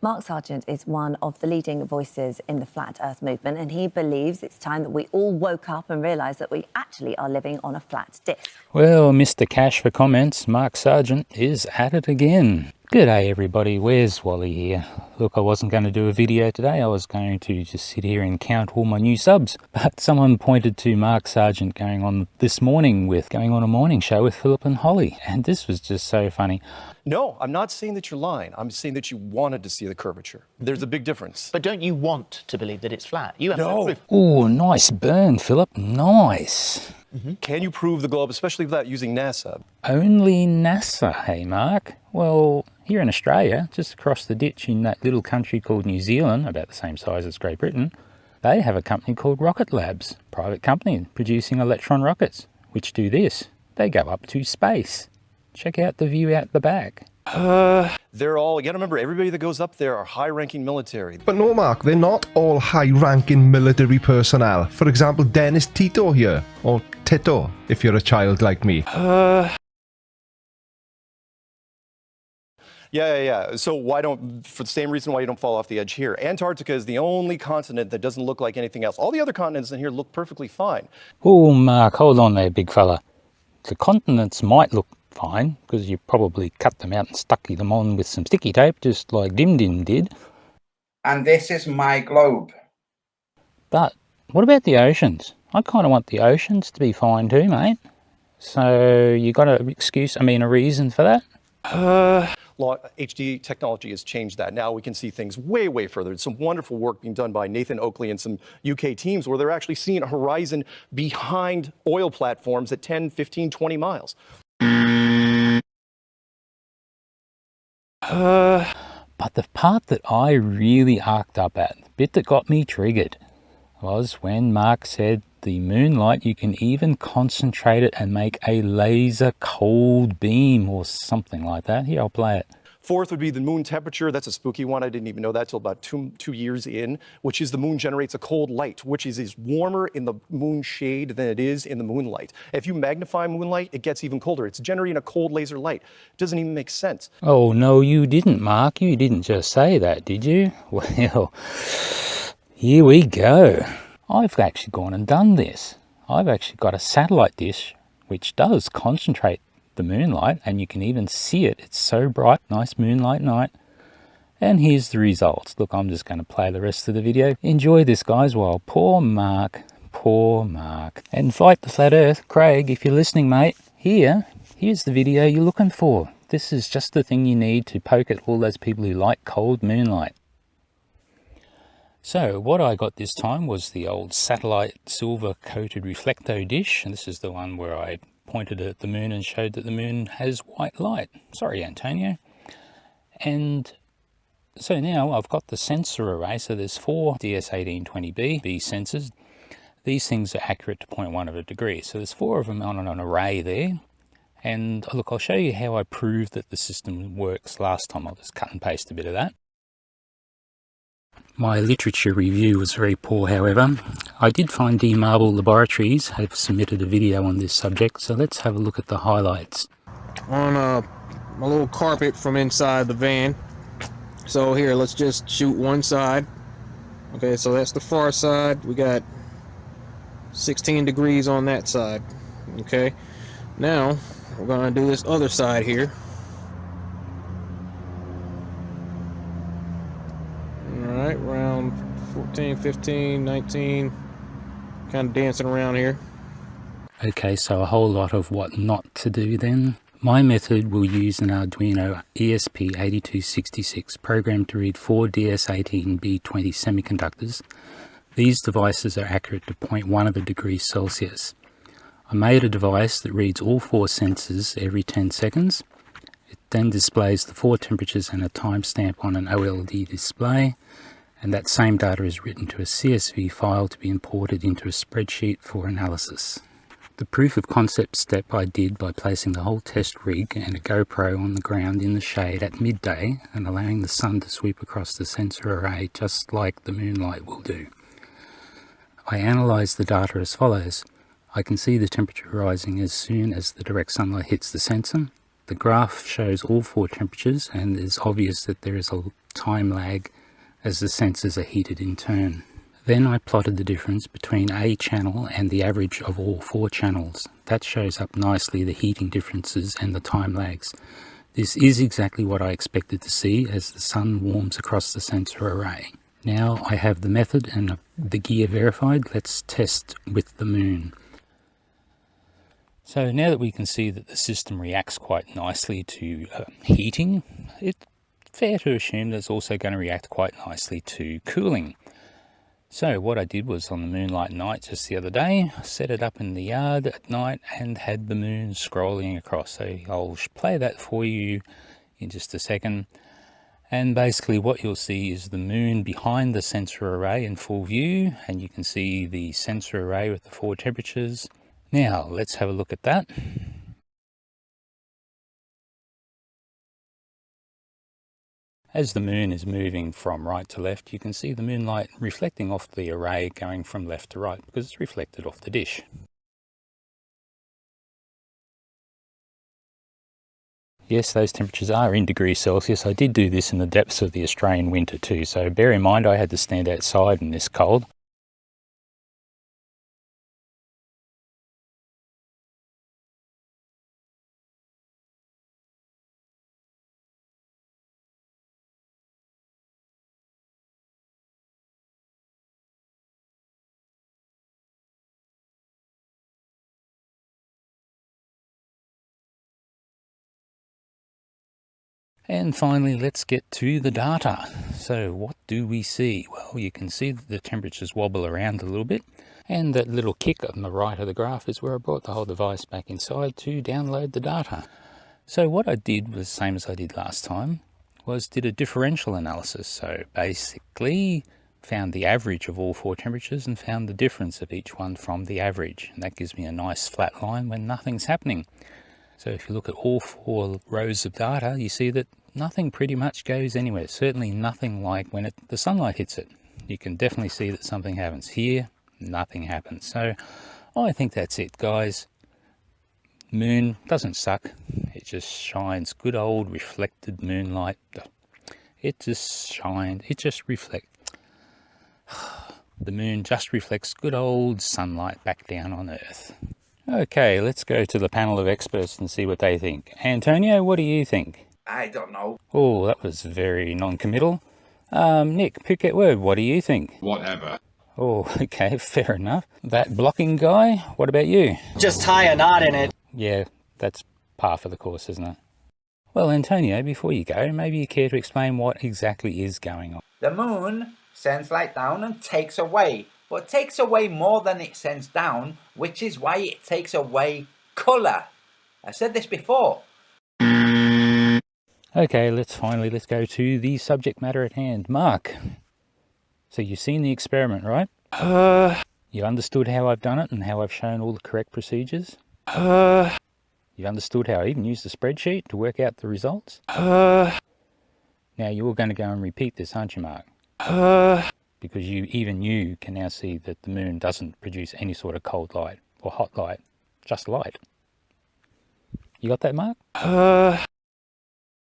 Mark Sargent is one of the leading voices in the Flat Earth movement, and he believes it's time that we all woke up and realised that we actually are living on a flat disc. Well, Mr. Cash for comments, Mark Sargent is at it again. G'day everybody, where's Wally here? Look, I wasn't going to do a video today, I was going to just sit here and count all my new subs. But someone pointed to Mark Sargent going on a morning show with Phillip and Holly, and this was just so funny. No, I'm not saying that you're lying. I'm saying that you wanted to see the curvature. There's a big difference. But don't you want to believe that it's flat? You have no proof. Oh, nice burn, Phillip. Nice. Can you prove the globe, especially without using NASA? Only NASA, hey Mark? Well, here in Australia, just across the ditch in that little country called New Zealand, about the same size as Great Britain, they have a company called Rocket Labs, private company producing electron rockets, which do this. They go up to space. Check out the view out the back. They're all, you gotta remember, everybody that goes up there are high-ranking military. But no, Mark, they're not all high-ranking military personnel. For example, Dennis Tito here, or Tito, if you're a child like me. Yeah. So for the same reason why you don't fall off the edge here. Antarctica is the only continent that doesn't look like anything else. All the other continents in here look perfectly fine. Oh, Mark, hold on there, big fella. The continents might look fine, because you probably cut them out and stuck them on with some sticky tape, just like Dim Dim did. And this is my globe. But what about the oceans? I kind of want the oceans to be fine too, mate. So you got a reason for that? HD technology has changed that. Now we can see things way, way further. There's some wonderful work being done by Nathan Oakley and some UK teams where they're actually seeing a horizon behind oil platforms at 10, 15, 20 miles. But the part that I really arced up at, the bit that got me triggered, was when Mark said the Moonlight, you can even concentrate it and make a laser cold beam or something like that. Here, I'll play it. Fourth would be the moon temperature. That's a spooky one. I didn't even know that till about two years in, which is the moon generates a cold light, which is warmer in the moon shade than it is in the moonlight. If you magnify moonlight, it gets even colder. It's generating a cold laser light. It doesn't even make sense. Oh, no, you didn't, Mark. You didn't just say that, did you? Well, here we go. I've actually gone and done this. I've actually got a satellite dish which does concentrate the moonlight, and you can even see it. It's so bright, nice moonlight night. And here's the results. Look, I'm just going to play the rest of the video. Enjoy this, guys, while poor Mark, and fight the flat earth. Craig, if you're listening, mate, here's the video you're looking for. This is just the thing you need to poke at all those people who like cold moonlight. So what I got this time was the old satellite silver coated reflecto dish, and this is the one where I pointed at the moon and showed that the moon has white light. Sorry, Antonio. And so now I've got the sensor array. So there's 4 DS1820B sensors. These things are accurate to 0.1 of a degree. So there's 4 of them on an array there. And look, I'll show you how I proved that the system works last time. I'll just cut and paste a bit of that. My literature review was very poor, however. I did find D-Marble Laboratories have submitted a video on this subject, so let's have a look at the highlights. On a little carpet from inside the van. So here, let's just shoot one side. Okay, so that's the far side. We got 16 degrees on that side. Okay, now we're gonna do this other side here. Alright, around 14, 15, 19, kind of dancing around here. Okay, so a whole lot of what not to do then. My method will use an Arduino ESP8266 programmed to read 4 DS18B20 semiconductors. These devices are accurate to 0.1 of a degree Celsius. I made a device that reads all 4 sensors every 10 seconds. It then displays the 4 temperatures and a timestamp on an OLED display, and that same data is written to a CSV file to be imported into a spreadsheet for analysis. The proof of concept step I did by placing the whole test rig and a GoPro on the ground in the shade at midday and allowing the sun to sweep across the sensor array just like the Moonlight will do. I analysed the data as follows. I can see the temperature rising as soon as the direct sunlight hits the sensor. The graph shows all 4 temperatures, and it's obvious that there is a time lag as the sensors are heated in turn. Then I plotted the difference between a channel and the average of all 4 channels. That shows up nicely the heating differences and the time lags. This is exactly what I expected to see as the sun warms across the sensor array. Now I have the method and the gear verified. Let's test with the moon. So now that we can see that the system reacts quite nicely to heating, it's fair to assume that it's also going to react quite nicely to cooling. So what I did was on the Moonlight night just the other day, set it up in the yard at night and had the moon scrolling across. So I'll play that for you in just a second. And basically what you'll see is the moon behind the sensor array in full view, and you can see the sensor array with the 4 temperatures. Now let's have a look at that. As the moon is moving from right to left, you can see the moonlight reflecting off the array going from left to right because it's reflected off the dish. Yes, those temperatures are in degrees Celsius. I did do this in the depths of the Australian winter too, so bear in mind I had to stand outside in this cold. And finally, let's get to the data. So what do we see? Well, you can see that the temperatures wobble around a little bit, and that little kick on the right of the graph is where I brought the whole device back inside to download the data. So what I did was the same as I did last time, was did a differential analysis. So basically found the average of all 4 temperatures and found the difference of each one from the average. And that gives me a nice flat line when nothing's happening. So if you look at all 4 rows of data, you see that nothing pretty much goes anywhere. Certainly nothing like when the sunlight hits it. You can definitely see that something happens. Here, nothing happens. So I think that's it, guys. Moon doesn't suck. It just shines good old reflected moonlight. It just shines. It just reflects. The moon just reflects good old sunlight back down on Earth. Okay, let's go to the panel of experts and see what they think. Antonio, what do you think? I don't know. Oh, that was very non-committal. Nick, pick that word. What do you think? Whatever. Oh, okay, fair enough. That blocking guy, what about you? Just tie a knot in it. Yeah, that's par for the course, isn't it? Well, Antonio, before you go, maybe you care to explain what exactly is going on. The moon sends light down and takes away, but takes away more than it sends down, which is why it takes away colour. I said this before. Okay, let's go to the subject matter at hand. Mark, so you've seen the experiment, right? You understood how I've done it and how I've shown all the correct procedures? You understood how I even used the spreadsheet to work out the results? Now you're going to go and repeat this, aren't you, Mark? Because even you can now see that the moon doesn't produce any sort of cold light or hot light, just light. You got that, Mark?